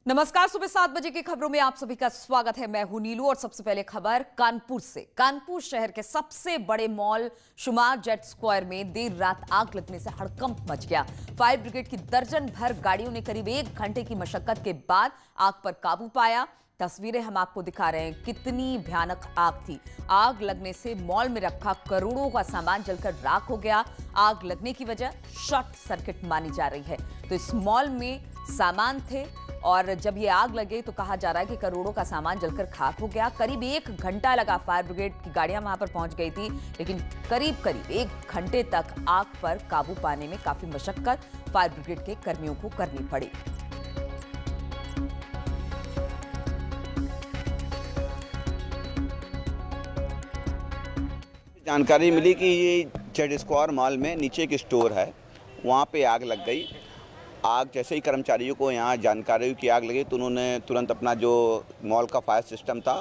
नमस्कार। सुबह 7 बजे की खबरों में आप सभी का स्वागत है। मैं हूं नीलू और सबसे पहले खबर कानपुर से। कानपुर शहर के सबसे बड़े मॉल शुमार जेट स्क्वायर में देर रात आग लगने से हड़कंप मच गया। फायर ब्रिगेड की दर्जन भर गाड़ियों ने करीब 1 घंटे की मशक्कत के बाद आग पर काबू पाया। तस्वीरें हम आपको दिखा रहे हैं, कितनी भयानक आग थी। आग लगने से मॉल में रखा करोड़ों का सामान जलकर राख हो गया। आग लगने की वजह शॉर्ट सर्किट मानी जा रही है। तो इस मॉल में सामान थे और जब ये आग लगे तो कहा जा रहा है कि करोड़ों का सामान जलकर खाक हो गया। करीब 1 घंटा लगा। फायर ब्रिगेड की गाड़ियां वहां पर पहुंच गई थी, लेकिन करीब 1 घंटे तक आग पर काबू पाने में काफी मशक्कत फायर ब्रिगेड के कर्मियों को करनी पड़ी। जानकारी मिली कि ये जेट स्क्वायर मॉल में नीचे एक स्टोर है, वहाँ पे आग लग गई। आग जैसे ही कर्मचारियों को यहाँ जानकारी हुई कि आग लगी तो उन्होंने तुरंत अपना जो मॉल का फायर सिस्टम था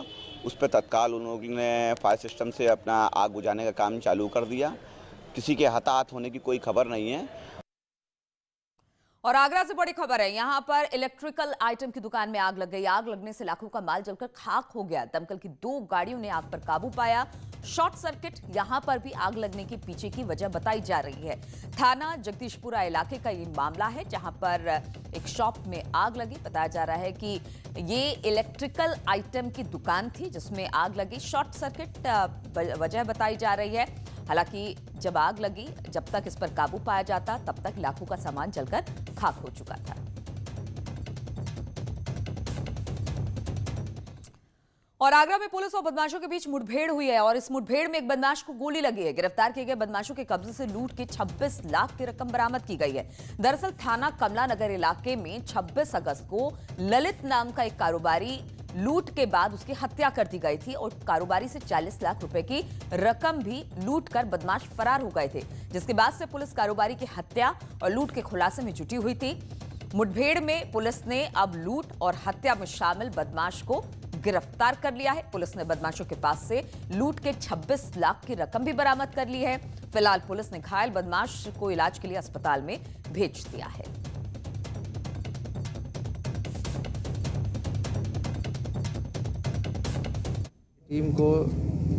उस पर तत्काल उन्होंने फायर सिस्टम से अपना आग बुझाने का काम चालू कर दिया। किसी के हताहत होने की कोई खबर नहीं है। और आगरा से बड़ी खबर है, यहां पर इलेक्ट्रिकल आइटम की दुकान में आग लग गई। आग लगने से लाखों का माल जलकर खाक हो गया। दमकल की 2 गाड़ियों ने आग पर काबू पाया। शॉर्ट सर्किट यहां पर भी आग लगने के पीछे की वजह बताई जा रही है। थाना जगदीशपुरा इलाके का ये मामला है, जहां पर एक शॉप में आग लगी। बताया जा रहा है कि ये इलेक्ट्रिकल आइटम की दुकान थी जिसमें आग लगी। शॉर्ट सर्किट वजह बताई जा रही है। हालांकि जब आग लगी, जब तक इस पर काबू पाया जाता तब तक लाखों का सामान जलकर खाक हो चुका था। और आगरा में पुलिस और बदमाशों के बीच मुठभेड़ हुई है और इस मुठभेड़ में एक बदमाश को गोली लगी है। गिरफ्तार किए गए बदमाशों के कब्जे से लूट की 26 लाख की रकम बरामद की गई है। दरअसल थाना कमला नगर इलाके में 26 अगस्त को ललित नाम का एक कारोबारी लूट के बाद उसकी हत्या कर दी गई थी और कारोबारी से 40 लाख रुपए की रकम भी लूट कर बदमाश फरार हो गए थे, जिसके बाद से पुलिस कारोबारी की हत्या और लूट के खुलासे में जुटी हुई थी। मुठभेड़ में पुलिस ने अब लूट और हत्या में शामिल बदमाश को गिरफ्तार कर लिया है। पुलिस ने बदमाशों के पास से लूट के 26 लाख की रकम भी बरामद कर ली है। फिलहाल पुलिस ने घायल बदमाश को इलाज के लिए अस्पताल में भेज दिया है। टीम को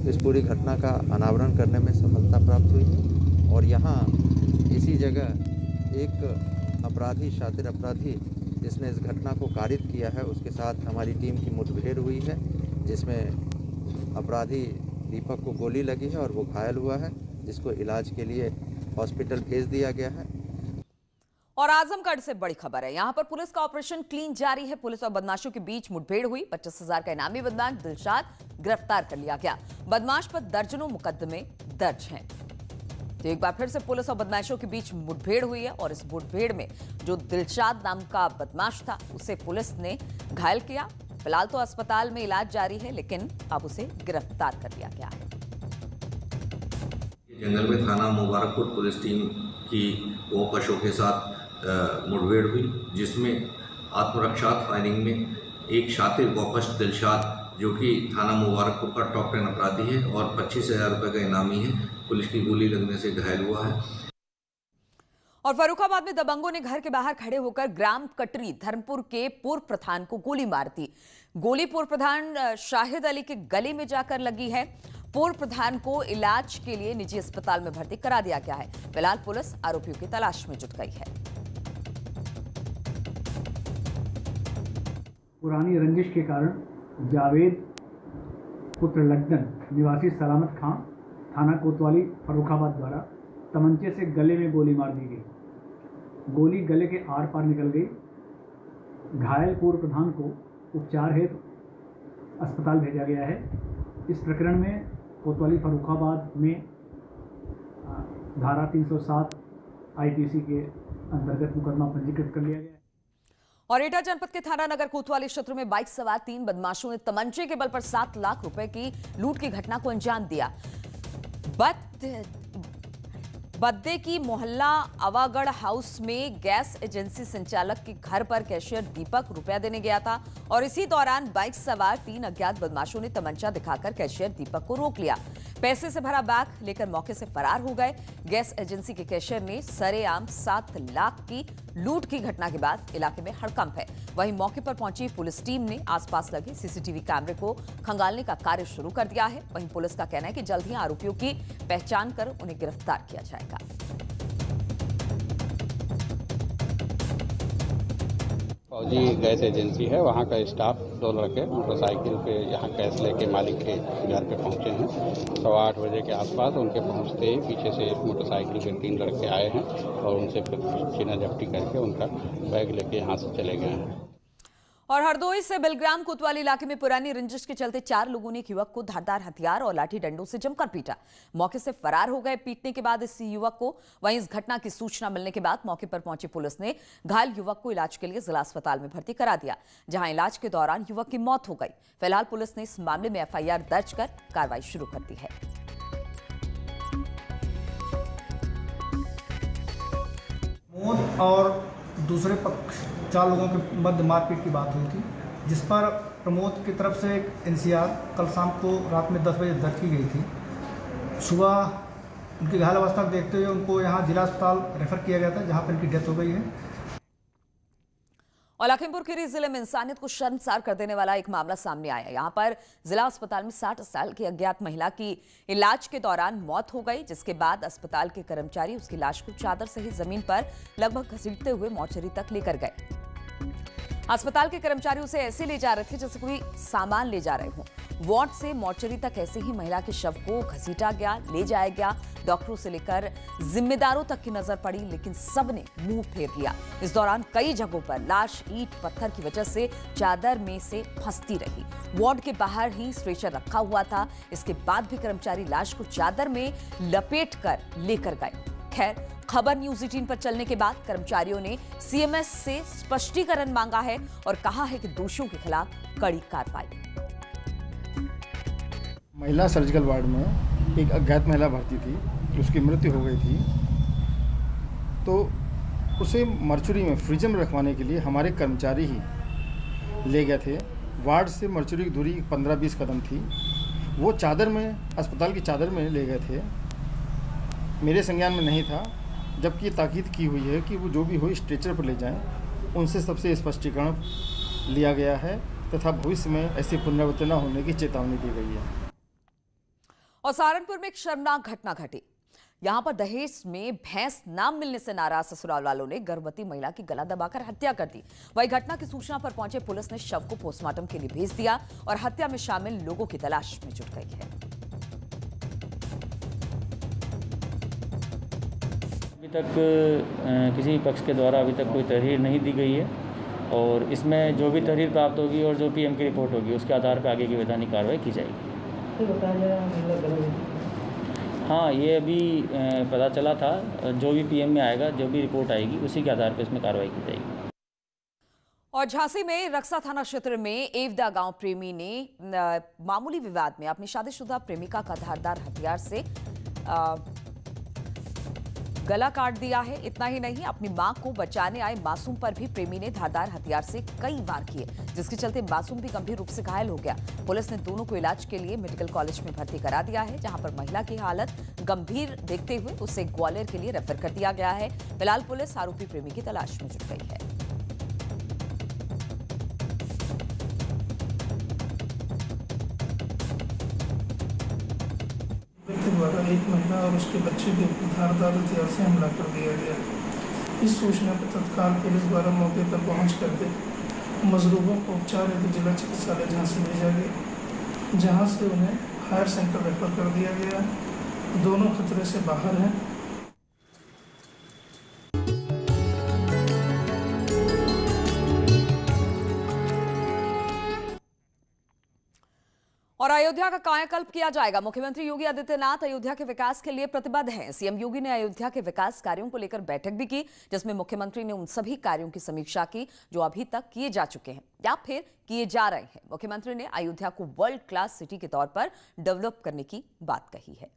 इस पूरी घटना का अनावरण करने में सफलता प्राप्त हुई है और यहाँ इसी जगह एक अपराधी, शातिर अपराधी जिसने इस घटना को कारित किया है, उसके साथ हमारी टीम की मुठभेड़ हुई है, जिसमें अपराधी दीपक को गोली लगी है और वो घायल हुआ है, जिसको इलाज के लिए हॉस्पिटल भेज दिया गया है। और आजमगढ़ से बड़ी खबर है, यहां पर पुलिस का ऑपरेशन क्लीन जारी है। पुलिस और बदमाशों के बीच मुठभेड़ हुई। 25,000 का इनामी बदमाश दिलशाद गिरफ्तार कर लिया गया। बदमाश पर दर्जनों मुकदमे दर्ज हैं। तो एक बार फिर से पुलिस और बदमाशों के बीच मुठभेड़ हुई है और इस मुठभेड़ में जो दिलशाद नाम का बदमाश था उसे पुलिस ने घायल किया। फिलहाल तो अस्पताल में इलाज जारी है, लेकिन अब उसे गिरफ्तार कर लिया गया है। जंगल में थाना मुबारकपुर पुलिस टीम की गोपशों के साथ मुठभेड़ हुई, जिसमें आत्मरक्षा फायरिंग में एक शातिर गोपश दिलशाद, जो कि थाना मुबारकपुर का टॉप 10 अपराधी है और 25,000 रुपये का इनामी है, पुलिस की गोली लगने से घायल हुआ है। और फर्रुखाबाद में दबंगों ने घर के बाहर खड़े होकर ग्राम कटरी धर्मपुर के पूर्व प्रधान को गोली मार दी। गोली पूर्व प्रधान शाहिद अली के गले में जाकर लगी है। पूर्व प्रधान को इलाज के लिए निजी अस्पताल में भर्ती करा दिया गया है। फिलहाल पुलिस आरोपियों की तलाश में जुट गई है। पुरानी रंजिश के कारण जावेद पुत्र लड्डन निवासी सलामत खां थाना कोतवाली फर्रुखाबाद द्वारा तमंचे से गले में गोली मार दी गई। गोली गले के आर पार निकल गई। घायल पूर्व प्रधान को उपचार हेतु अस्पताल भेजा गया है। इस प्रकरण में कोतवाली फर्रुखाबाद में धारा 307 आईपीसी के अंतर्गत मुकदमा पंजीकृत कर लिया गया है। और एटा जनपद के थाना नगर कोतवाली क्षेत्र में बाइक सवार 3 बदमाशों ने तमंचे के बल पर 7 लाख रुपए की लूट की घटना को अंजाम दिया। बद्दे की मोहल्ला अवागढ़ हाउस में गैस एजेंसी संचालक के घर पर कैशियर दीपक रुपया देने गया था और इसी दौरान बाइक सवार 3 अज्ञात बदमाशों ने तमंचा दिखाकर कैशियर दीपक को रोक लिया। पैसे से भरा बैग लेकर मौके से फरार हो गए। गैस एजेंसी के कैशियर ने सरेआम 7 लाख की लूट की घटना के बाद इलाके में हड़कंप है। वहीं मौके पर पहुंची पुलिस टीम ने आसपास लगे सीसीटीवी कैमरे को खंगालने का कार्य शुरू कर दिया है। वहीं पुलिस का कहना है कि जल्द ही आरोपियों की पहचान कर उन्हें गिरफ्तार किया जाएगा। फौजी गैस एजेंसी है, वहाँ का स्टाफ 2 लड़के मोटरसाइकिल पे यहाँ गैस लेके मालिक के घर पे पहुँचे हैं। 8:15 बजे के आसपास उनके पहुँचते ही पीछे से मोटरसाइकिल पे 3 लड़के आए हैं और उनसे फिर छीना झपटी करके उनका बैग लेके यहाँ से चले गए हैं। और हरदोई से बिलग्राम कोतवाली इलाके में पुरानी रंजिश के चलते 4 लोगों ने एक युवक को धारदार हथियार और लाठी डंडों से जमकर पीटा। मौके से फरार हो गए पीटने के बाद इस युवक को। वहीं इस घटना की सूचना मिलने के बाद मौके पर पहुंची पुलिस ने घायल युवक को इलाज के लिए जिला अस्पताल में भर्ती करा दिया, जहां इलाज के दौरान युवक की मौत हो गई। फिलहाल पुलिस ने इस मामले में FIR दर्ज कर कार्रवाई शुरू कर दी है। मौत और दूसरे पक्ष 4 लोगों के मध्य मारपीट की बात हुई थी, जिस पर प्रमोद की तरफ से एक NCR कल शाम को रात में 10 बजे दर्ज की गई थी। सुबह उनकी घायल अवस्था को देखते हुए उनको यहाँ जिला अस्पताल रेफर किया गया था, जहाँ पर उनकी डेथ हो गई है। और लखीमपुर खीरी जिले में इंसानियत को शर्मसार कर देने वाला एक मामला सामने आया। यहां पर जिला अस्पताल में 60 साल की अज्ञात महिला की इलाज के दौरान मौत हो गई, जिसके बाद अस्पताल के कर्मचारी उसकी लाश को चादर सहित जमीन पर लगभग घसीटते हुए मोर्चरी तक लेकर गए। अस्पताल के कर्मचारी उसे ऐसे ले जा रहे थे जैसे कोई सामान ले जा रहे हों। वार्ड से मोर्चरी तक ऐसे ही महिला के शव को घसीटा गया, ले जाया गया। डॉक्टरों से लेकर जिम्मेदारों तक की नजर पड़ी, लेकिन सबने मुंह फेर लिया। इस दौरान कई जगहों पर लाश ईंट पत्थर की वजह से चादर में से फंसती रही। वार्ड के बाहर ही स्ट्रेचर रखा हुआ था। इसके बाद भी कर्मचारी लाश को चादर में लपेट कर लेकर गए। खैर, खबर न्यूज 18 पर चलने के बाद कर्मचारियों ने CMS से स्पष्टीकरण मांगा है और कहा है कि दोषियों के खिलाफ कड़ी कार्रवाई। महिला सर्जिकल वार्ड में एक अज्ञात महिला भर्ती थी, उसकी मृत्यु हो गई थी, तो उसे मर्चुरी में फ्रीजर में रखवाने के लिए हमारे कर्मचारी ही ले गए थे। वार्ड से मर्चुरी की दूरी 15-20 कदम थी। वो चादर में, अस्पताल की चादर में ले गए थे। मेरे संज्ञान में नहीं था, जबकि ताकीद की हुई है कि वो जो भी हो स्ट्रेचर पर ले जाएं। उनसे सबसे स्पष्टीकरण लिया गया है तथा भविष्य में ऐसी पुनरावृत्ति न होने की चेतावनी दी गई है। और सहारनपुर में एक शर्मनाक घटना घटी। यहां पर दहेज में भैंस ना मिलने से नाराज ससुराल वालों ने गर्भवती महिला की गला दबाकर हत्या कर दी। वही घटना की सूचना पर पहुंचे पुलिस ने शव को पोस्टमार्टम के लिए भेज दिया और हत्या में शामिल लोगों की तलाश में जुट गई है। अभी तक किसी पक्ष के द्वारा अभी तक कोई तहरीर नहीं दी गई है और इसमें जो भी तहरीर प्राप्त होगी और जो PM की रिपोर्ट होगी उसके आधार पर आगे की वैधानिक कार्रवाई की जाएगी। हाँ, ये अभी पता चला था। जो भी PM में आएगा, जो भी रिपोर्ट आएगी, उसी के आधार पर इसमें कार्रवाई की जाएगी। और झांसी में रक्सा थाना क्षेत्र में एवदा गांव प्रेमी ने मामूली विवाद में अपनी शादीशुदा प्रेमिका का धारदार हथियार से गला काट दिया है। इतना ही नहीं, अपनी मां को बचाने आए मासूम पर भी प्रेमी ने धारदार हथियार से कई वार किए, जिसके चलते मासूम भी गंभीर रूप से घायल हो गया। पुलिस ने दोनों को इलाज के लिए मेडिकल कॉलेज में भर्ती करा दिया है, जहां पर महिला की हालत गंभीर देखते हुए उसे ग्वालियर के लिए रेफर कर दिया गया है। फिलहाल पुलिस आरोपी प्रेमी की तलाश में जुट गई है। के द्वारा एक महिला और उसके बच्चे के धारदार हथियार से हमला कर दिया गया। इस सूचना पर तत्काल पुलिस द्वारा मौके पर पहुंच करके मजरूबों को उपचार हेतु जिला चिकित्सालय झांसी भेजा गया, जहां से उन्हें हायर सेंटर रेफर कर दिया गया। दोनों खतरे से बाहर हैं। और अयोध्या का कायाकल्प किया जाएगा। मुख्यमंत्री योगी आदित्यनाथ अयोध्या के विकास के लिए प्रतिबद्ध हैं। CM योगी ने अयोध्या के विकास कार्यों को लेकर बैठक भी की, जिसमें मुख्यमंत्री ने उन सभी कार्यों की समीक्षा की जो अभी तक किए जा चुके हैं या फिर किए जा रहे हैं। मुख्यमंत्री ने अयोध्या को वर्ल्ड क्लास सिटी के तौर पर डेवलप करने की बात कही है।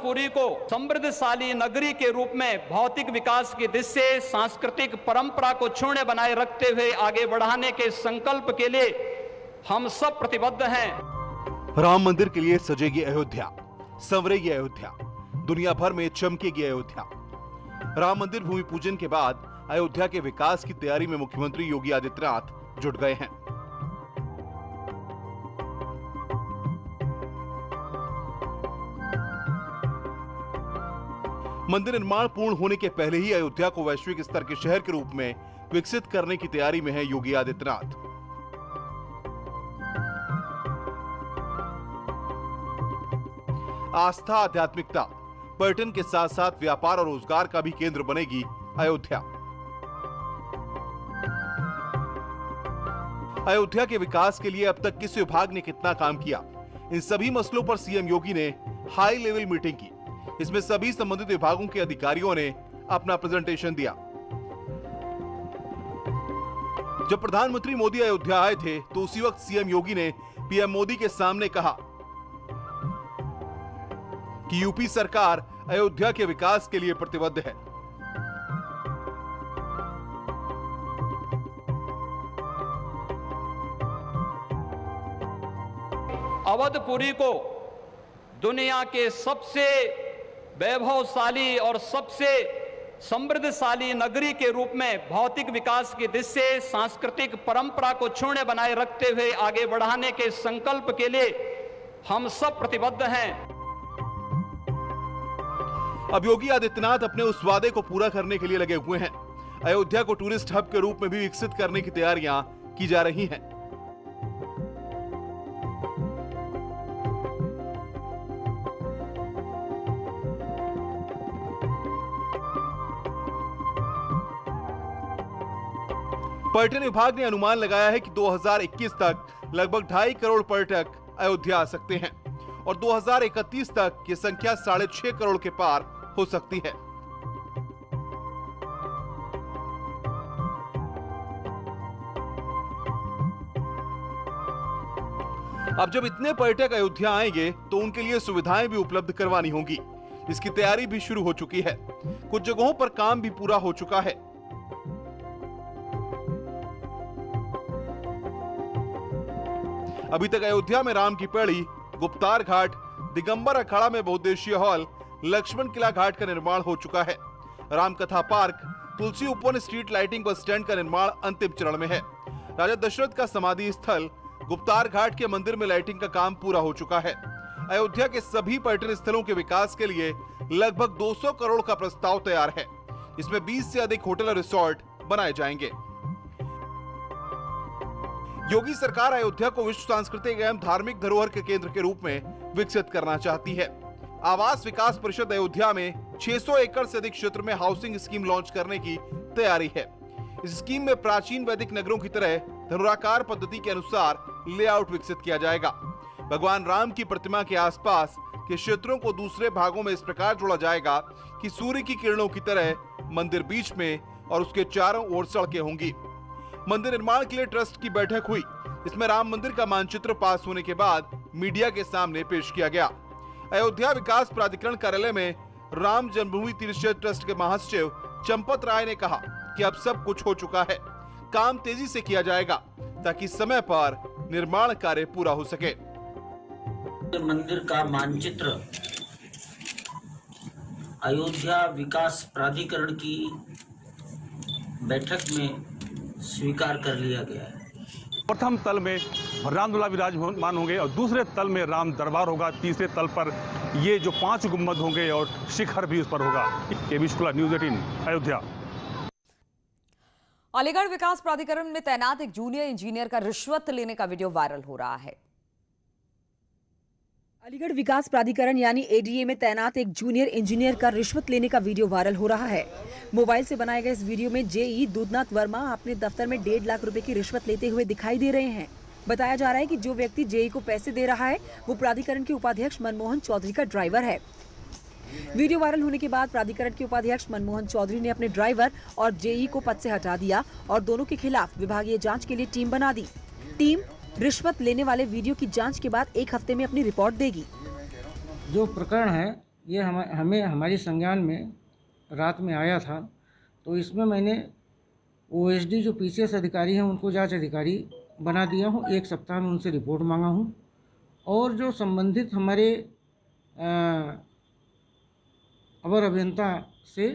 अवधपुरी को समृद्धशाली नगरी के रूप में भौतिक विकास की दिशा से सांस्कृतिक परंपरा को क्षुण्ण बनाए रखते हुए आगे बढ़ाने के संकल्प के लिए हम सब प्रतिबद्ध हैं। राम मंदिर के लिए सजेगी अयोध्या, संवरेगी अयोध्या, दुनिया भर में चमकेगी अयोध्या। राम मंदिर भूमि पूजन के बाद अयोध्या के विकास की तैयारी में मुख्यमंत्री योगी आदित्यनाथ जुट गए हैं। मंदिर निर्माण पूर्ण होने के पहले ही अयोध्या को वैश्विक स्तर के शहर के रूप में विकसित करने की तैयारी में है योगी आदित्यनाथ। आस्था, आध्यात्मिकता, पर्यटन के साथ साथ व्यापार और रोजगार का भी केंद्र बनेगी अयोध्या। अयोध्या के विकास के लिए अब तक किस विभाग ने कितना काम किया, इन सभी मसलों पर सीएम योगी ने हाई लेवल मीटिंग की। इसमें सभी संबंधित विभागों के अधिकारियों ने अपना प्रेजेंटेशन दिया। जब प्रधानमंत्री मोदी अयोध्या आए थे तो उसी वक्त सीएम योगी ने पीएम मोदी के सामने कहा कि यूपी सरकार अयोध्या के विकास के लिए प्रतिबद्ध है। अवधपुरी को दुनिया के सबसे वैभवशाली और सबसे समृद्धशाली नगरी के रूप में भौतिक विकास की दिशा से सांस्कृतिक परंपरा को क्षुण्ण बनाए रखते हुए आगे बढ़ाने के संकल्प के लिए हम सब प्रतिबद्ध हैं। अब योगी आदित्यनाथ अपने उस वादे को पूरा करने के लिए लगे हुए हैं। अयोध्या को टूरिस्ट हब के रूप में भी विकसित करने की तैयारियां की जा रही हैं। पर्यटन विभाग ने अनुमान लगाया है कि 2021 तक लगभग 2.5 करोड़ पर्यटक अयोध्या आ सकते हैं और 2031 तक ये संख्या 6.5 करोड़ के पार हो सकती है। अब जब इतने पर्यटक अयोध्या आएंगे तो उनके लिए सुविधाएं भी उपलब्ध करवानी होंगी। इसकी तैयारी भी शुरू हो चुकी है। कुछ जगहों पर काम भी पूरा हो चुका है। अभी तक अयोध्या में राम की पैड़ी, गुप्तार घाट, दिगंबर अखाड़ा में बहुउद्देशीय हॉल, लक्ष्मण किला घाट का निर्माण हो चुका है। राम कथा park, Tulsi Upvan street lighting bus stand का निर्माण अंतिम चरण में है। राजा दशरथ का समाधि स्थल, गुप्तार घाट के मंदिर में लाइटिंग का काम पूरा हो चुका है। अयोध्या के सभी पर्यटन स्थलों के विकास के लिए लगभग 200 करोड़ का प्रस्ताव तैयार है। इसमें 20 से अधिक होटल और रिसोर्ट बनाए जाएंगे। योगी सरकार अयोध्या को विश्व सांस्कृतिक एवं धार्मिक धरोहर के केंद्र के रूप में विकसित करना चाहती है। आवास विकास परिषद अयोध्या में 600 एकड़ से अधिक क्षेत्र में हाउसिंग स्कीम लॉन्च करने की तैयारी है। इस स्कीम में प्राचीन वैदिक नगरों की तरह धनुराकार पद्धति के अनुसार लेआउट विकसित किया जाएगा। भगवान राम की प्रतिमा के आसपास के क्षेत्रों को दूसरे भागों में इस प्रकार जोड़ा जाएगा कि सूर्य की किरणों की तरह मंदिर बीच में और उसके चारों ओर सड़कें होंगी। मंदिर निर्माण के लिए ट्रस्ट की बैठक हुई। इसमें राम मंदिर का मानचित्र पास होने के बाद मीडिया के सामने पेश किया गया। अयोध्या विकास प्राधिकरण कार्यालय में राम जन्मभूमि तीर्थ क्षेत्र ट्रस्ट के महासचिव चंपत राय ने कहा कि अब सब कुछ हो चुका है, काम तेजी से किया जाएगा ताकि समय पर निर्माण कार्य पूरा हो सके। मंदिर का मानचित्र अयोध्या विकास प्राधिकरण की बैठक में स्वीकार कर लिया गया है। प्रथम तल में रामलला विराजमान होंगे और दूसरे तल में राम दरबार होगा। तीसरे तल पर ये जो 5 गुम्बद होंगे और शिखर भी उस पर होगा। केबी शुक्ला, न्यूज़ 18 अयोध्या। अलीगढ़ विकास प्राधिकरण में तैनात एक जूनियर इंजीनियर का रिश्वत लेने का वीडियो वायरल हो रहा है। अलीगढ़ विकास प्राधिकरण यानी एडीए में तैनात एक जूनियर इंजीनियर का रिश्वत लेने का वीडियो वायरल हो रहा है। मोबाइल से बनाए गए इस वीडियो में जेई दूधनाथ वर्मा अपने दफ्तर में 1.5 लाख रुपए की रिश्वत लेते हुए दिखाई दे रहे हैं। बताया जा रहा है कि जो व्यक्ति जेई को पैसे दे रहा है वो प्राधिकरण के उपाध्यक्ष मनमोहन चौधरी का ड्राइवर है। वीडियो वायरल होने के बाद प्राधिकरण के उपाध्यक्ष मनमोहन चौधरी ने अपने ड्राइवर और जेई को पद से हटा दिया और दोनों के खिलाफ विभागीय जाँच के लिए टीम बना दी। टीम रिश्वत लेने वाले वीडियो की जांच के बाद 1 हफ्ते में अपनी रिपोर्ट देगी। जो प्रकरण है ये हमें हमारी संज्ञान में रात में आया था, तो इसमें मैंने OSD जो PCS अधिकारी हैं उनको जांच अधिकारी बना दिया हूँ। 1 सप्ताह में उनसे रिपोर्ट मांगा हूँ और जो संबंधित हमारे अवर अभियंता से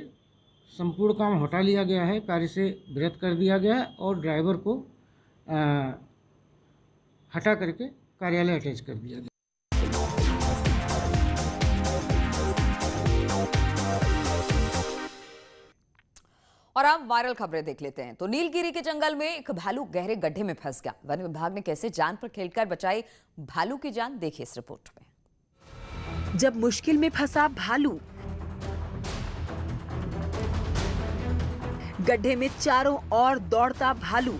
संपूर्ण काम हटा लिया गया है, कार्य से विरत कर दिया गया है और ड्राइवर को हटा करके कार्यालय अटैच कर दिया गया। और अब वायरल खबरें देख लेते हैं। तो नीलगिरी के जंगल में एक भालू गहरे गड्ढे में फंस गया। वन विभाग ने कैसे जान पर खेलकर बचाई भालू की जान, देखिए इस रिपोर्ट में। जब मुश्किल में फंसा भालू, गड्ढे में चारों ओर दौड़ता भालू,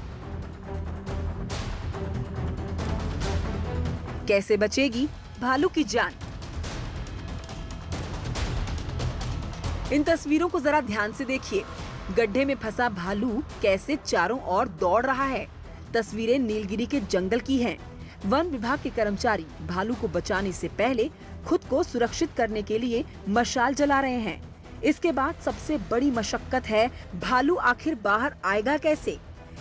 कैसे बचेगी भालू की जान? इन तस्वीरों को जरा ध्यान से देखिए। गड्ढे में फंसा भालू कैसे चारों ओर दौड़ रहा है। तस्वीरें नीलगिरी के जंगल की हैं। वन विभाग के कर्मचारी भालू को बचाने से पहले खुद को सुरक्षित करने के लिए मशाल जला रहे हैं। इसके बाद सबसे बड़ी मशक्कत है भालू आखिर बाहर आएगा कैसे।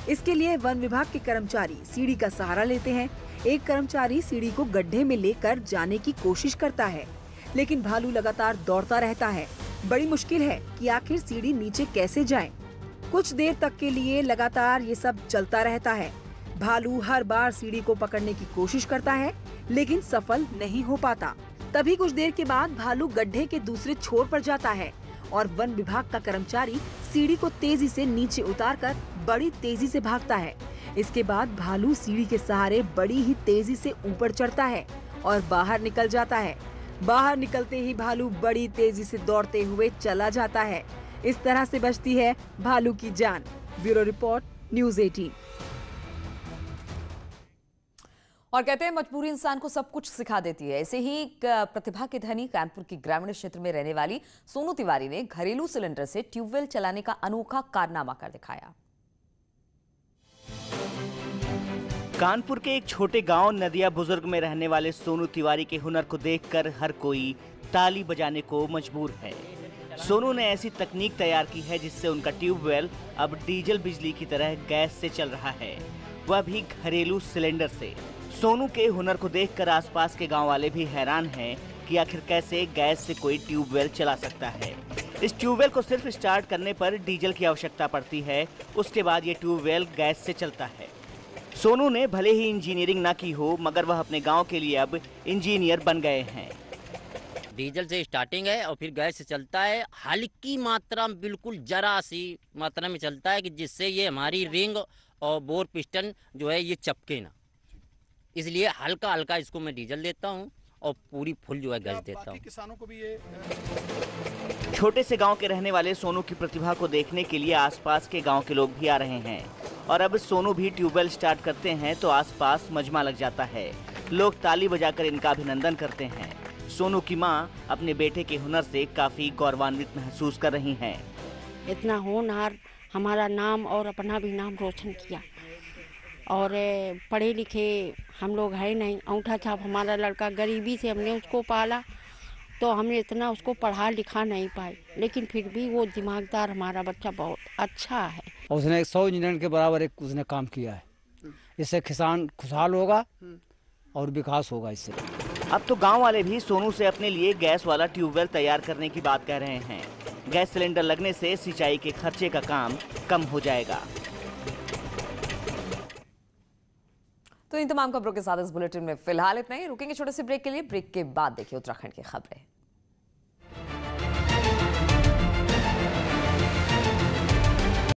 इसके लिए वन विभाग के कर्मचारी सीढ़ी का सहारा लेते हैं। एक कर्मचारी सीढ़ी को गड्ढे में लेकर जाने की कोशिश करता है, लेकिन भालू लगातार दौड़ता रहता है। बड़ी मुश्किल है कि आखिर सीढ़ी नीचे कैसे जाए। कुछ देर तक के लिए लगातार ये सब चलता रहता है। भालू हर बार सीढ़ी को पकड़ने की कोशिश करता है, लेकिन सफल नहीं हो पाता। तभी कुछ देर के बाद भालू गड्ढे के दूसरे छोर पर जाता है और वन विभाग का कर्मचारी सीढ़ी को तेजी से नीचे उतारकर बड़ी तेजी से भागता है। इसके बाद भालू सीढ़ी के सहारे बड़ी ही तेजी से ऊपर चढ़ता है और बाहर निकल जाता है। बाहर निकलते ही भालू बड़ी तेजी से दौड़ते हुए चला जाता है। इस तरह से बचती है भालू की जान। Bureau report, news 18। और कहते हैं मजबूरी इंसान को सब कुछ सिखा देती है। ऐसे ही प्रतिभा के धनी कानपुर की ग्रामीण क्षेत्र में रहने वाली सोनू तिवारी ने घरेलू सिलेंडर से ट्यूबवेल चलाने का अनोखा कारनामा कर दिखाया। कानपुर के एक छोटे गांव नदिया बुजुर्ग में रहने वाले सोनू तिवारी के हुनर को देखकर हर कोई ताली बजाने को मजबूर है। सोनू ने ऐसी तकनीक तैयार की है जिससे उनका ट्यूबवेल अब डीजल बिजली की तरह गैस से चल रहा है, वह भी घरेलू सिलेंडर से। सोनू के हुनर को देखकर आसपास के गांव वाले भी हैरान हैं कि आखिर कैसे गैस से कोई ट्यूबवेल चला सकता है। इस ट्यूबवेल को सिर्फ स्टार्ट करने पर डीजल की आवश्यकता पड़ती है, उसके बाद ये ट्यूबवेल गैस से चलता है। सोनू ने भले ही इंजीनियरिंग ना की हो, मगर वह अपने गांव के लिए अब इंजीनियर बन गए हैं। डीजल से स्टार्टिंग है और फिर गैस से चलता है। हल्की मात्रा में, बिल्कुल जरा सी मात्रा में चलता है कि जिससे ये हमारी रिंग और बोर पिस्टन जो है ये चपके ना, इसलिए हल्का हल्का इसको मैं डीजल देता हूँ और पूरी फुल जो है गैस देता हूँ। किसानों को भी ये छोटे से गांव के रहने वाले सोनू की प्रतिभा को देखने के लिए आसपास के गांव के लोग भी आ रहे हैं और अब सोनू भी ट्यूबवेल स्टार्ट करते हैं तो आसपास मजमा लग जाता है। लोग ताली बजाकर इनका अभिनंदन करते हैं। सोनू की मां अपने बेटे के हुनर से काफी गौरवान्वित महसूस कर रही हैं। इतना होनहार, हमारा नाम और अपना भी नाम रोशन किया। और पढ़े लिखे हम लोग है नहीं, अंगूठा छाप हमारा लड़का, गरीबी से हमने उसको पाला तो हमने इतना उसको पढ़ा लिखा नहीं पाए, लेकिन फिर भी वो दिमागदार हमारा बच्चा बहुत अच्छा है। उसने 100 इंजीनियर के बराबर एक उसने काम किया है। इससे किसान खुशहाल होगा और विकास होगा इससे। अब तो गांव वाले भी सोनू से अपने लिए गैस वाला ट्यूबवेल तैयार करने की बात कह रहे हैं। गैस सिलेंडर लगने से सिंचाई के खर्चे का काम कम हो जाएगा। तो इन तमाम खबरों के साथ इस बुलेटिन में फिलहाल इतना ही। रुकेंगे छोटे से ब्रेक के लिए। ब्रेक के बाद देखिए उत्तराखंड की खबरें।